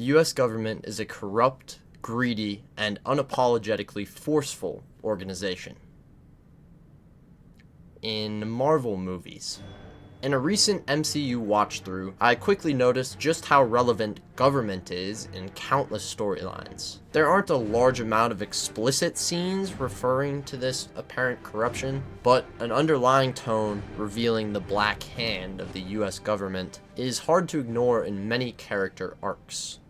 US government is a corrupt, greedy, and unapologetically forceful organization. In Marvel movies. In a recent MCU watch-through, I quickly noticed just how relevant government is in countless storylines. There aren't a large amount of explicit scenes referring to this apparent corruption, but an underlying tone revealing the black hand of the US government is hard to ignore in many character arcs.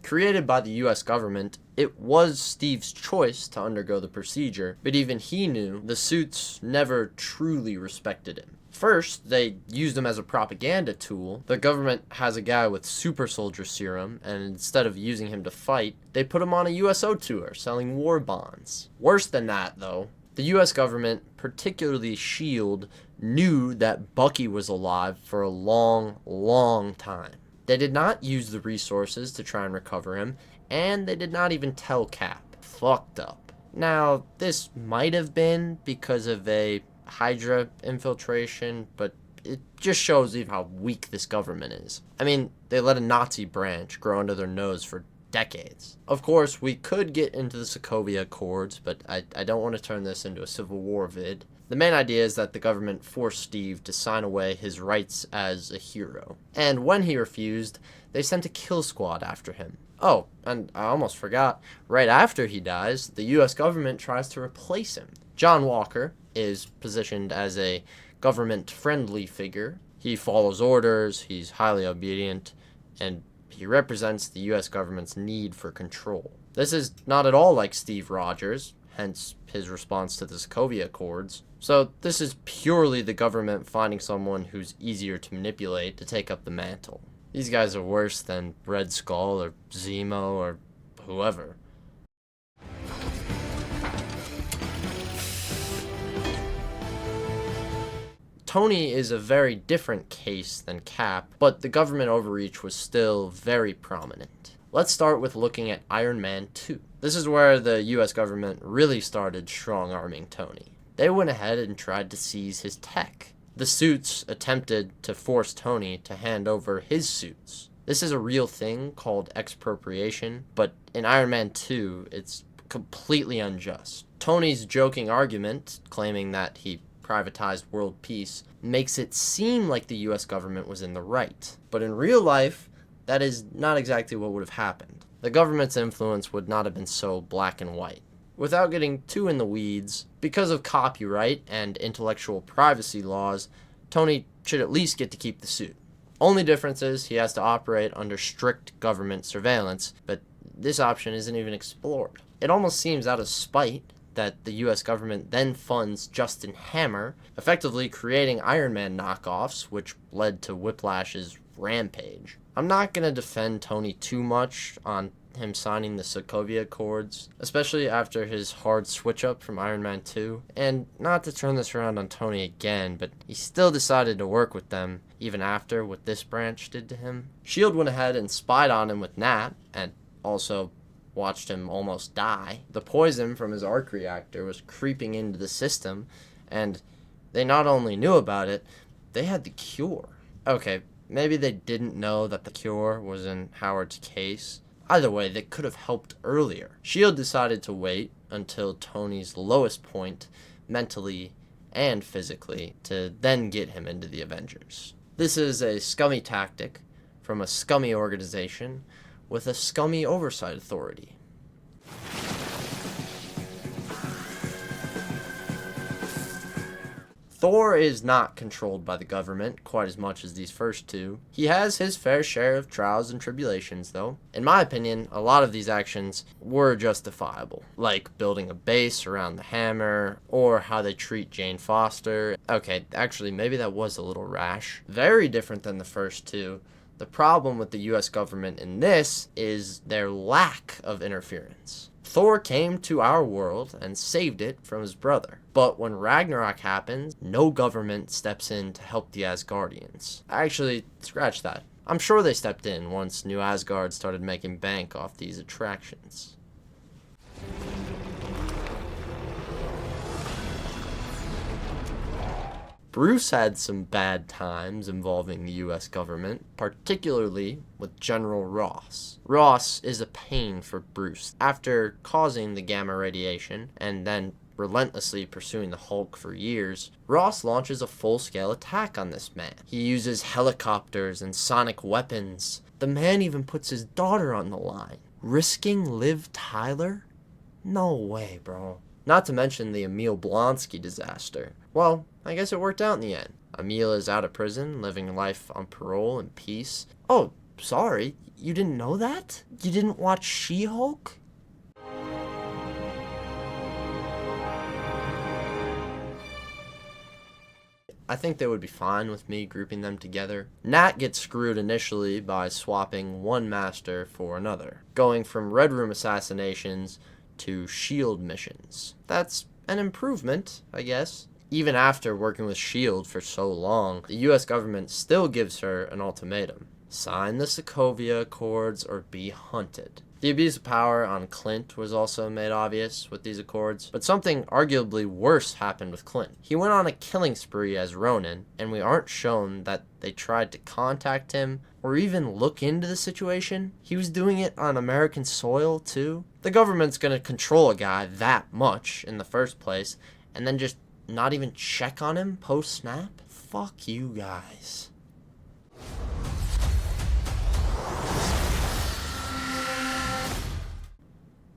Created by the US government, it was Steve's choice to undergo the procedure, but even he knew the suits never truly respected him. First, they used him as a propaganda tool. The government has a guy with super soldier serum, and instead of using him to fight, they put him on a USO tour selling war bonds. Worse than that, though, the US government, particularly S.H.I.E.L.D., knew that Bucky was alive for a long time. They did not use the resources to try and recover him, and they did not even tell Cap. Fucked up. Now, this might have been because of a Hydra infiltration, but it just shows even how weak this government is. I mean, they let a Nazi branch grow under their nose for decades. Of course, we could get into the Sokovia Accords, but I don't want to turn this into a Civil War vid. The main idea is that the government forced Steve to sign away his rights as a hero. And when he refused, they sent a kill squad after him. Oh, and I almost forgot, right after he dies, the US government tries to replace him. John Walker is positioned as a government-friendly figure. He follows orders, he's highly obedient, and he represents the US government's need for control. This is not at all like Steve Rogers, hence his response to the Sokovia Accords. So this is purely the government finding someone who's easier to manipulate to take up the mantle. These guys are worse than Red Skull or Zemo or whoever. Tony is a very different case than Cap, but the government overreach was still very prominent. Let's start with looking at Iron Man 2. This is where the US government really started strong-arming Tony. They went ahead and tried to seize his tech. The suits attempted to force Tony to hand over his suits. This is a real thing called expropriation, but in Iron Man 2, it's completely unjust. Tony's joking argument, claiming that he privatized world peace, makes it seem like the US government was in the right. But in real life, that is not exactly what would have happened. The government's influence would not have been so black and white. Without getting too in the weeds, because of copyright and intellectual privacy laws, Tony should at least get to keep the suit. Only difference is he has to operate under strict government surveillance, but this option isn't even explored. It almost seems out of spite that the US government then funds Justin Hammer, effectively creating Iron Man knockoffs, which led to Whiplash's Rampage. I'm not going to defend Tony too much on him signing the Sokovia Accords, especially after his hard switch up from Iron Man 2. And not to turn this around on Tony again, but he still decided to work with them even after what this branch did to him. S.H.I.E.L.D. went ahead and spied on him with Nat, and also watched him almost die. The poison from his arc reactor was creeping into the system, and they not only knew about it, they had the cure. Okay, maybe they didn't know that the cure was in Howard's case. Either way, they could have helped earlier. S.H.I.E.L.D. decided to wait until Tony's lowest point, mentally and physically, to then get him into the Avengers. This is a scummy tactic from a scummy organization with a scummy oversight authority. Thor is not controlled by the government quite as much as these first two. He has his fair share of trials and tribulations, though. In my opinion, a lot of these actions were justifiable, like building a base around the hammer, or how they treat Jane Foster. Okay, actually, maybe that was a little rash. Very different than the first two. The problem with the US government in this is their lack of interference. Thor came to our world and saved it from his brother. But when Ragnarok happens, no government steps in to help the Asgardians. Actually, scratch that. I'm sure they stepped in once New Asgard started making bank off these attractions. Bruce had some bad times involving the US government, particularly with General Ross. Ross is a pain for Bruce. After causing the gamma radiation and then relentlessly pursuing the Hulk for years, Ross launches a full-scale attack on this man. He uses helicopters and sonic weapons. The man even puts his daughter on the line. Risking Liv Tyler? No way, bro. Not to mention the Emil Blonsky disaster. Well, I guess it worked out in the end. Emil is out of prison, living life on parole in peace. Oh, sorry, you didn't know that? You didn't watch She-Hulk? I think they would be fine with me grouping them together. Nat gets screwed initially by swapping one master for another, going from Red Room assassinations to S.H.I.E.L.D. missions. That's an improvement, I guess. Even after working with S.H.I.E.L.D. for so long, the US government still gives her an ultimatum. Sign the Sokovia Accords or be hunted. The abuse of power on Clint was also made obvious with these accords, but something arguably worse happened with Clint. He went on a killing spree as Ronin, and we aren't shown that they tried to contact him or even look into the situation. He was doing it on American soil, too. The government's gonna control a guy that much in the first place, and then just not even check on him post-snap? Fuck you guys.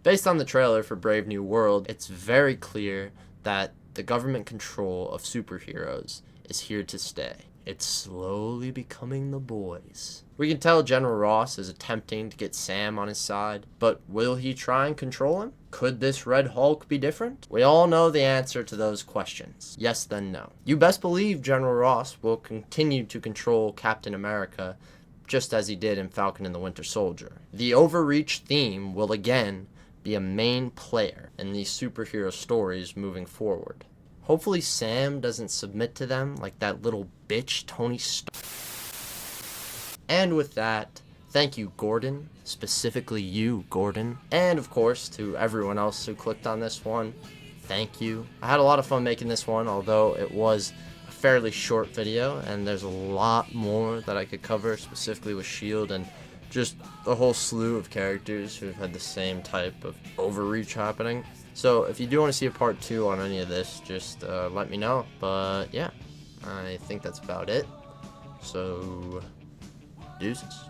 Based on the trailer for Brave New World, it's very clear that the government control of superheroes is here to stay. It's slowly becoming the boys. We can tell General Ross is attempting to get Sam on his side, but will he try and control him? Could this Red Hulk be different? We all know the answer to those questions. Yes, then no. You best believe General Ross will continue to control Captain America, just as he did in Falcon and the Winter Soldier. The overreach theme will again be a main player in these superhero stories moving forward. Hopefully Sam doesn't submit to them like that little bitch Tony Stark. And with that, thank you, Gordon. Specifically you, Gordon. And of course, to everyone else who clicked on this one, thank you. I had a lot of fun making this one, although it was a fairly short video, and there's a lot more that I could cover, specifically with S.H.I.E.L.D. and just a whole slew of characters who have had the same type of overreach happening. So if you do want to see a part 2 on any of this, just let me know. But yeah, I think that's about it. So, deuces.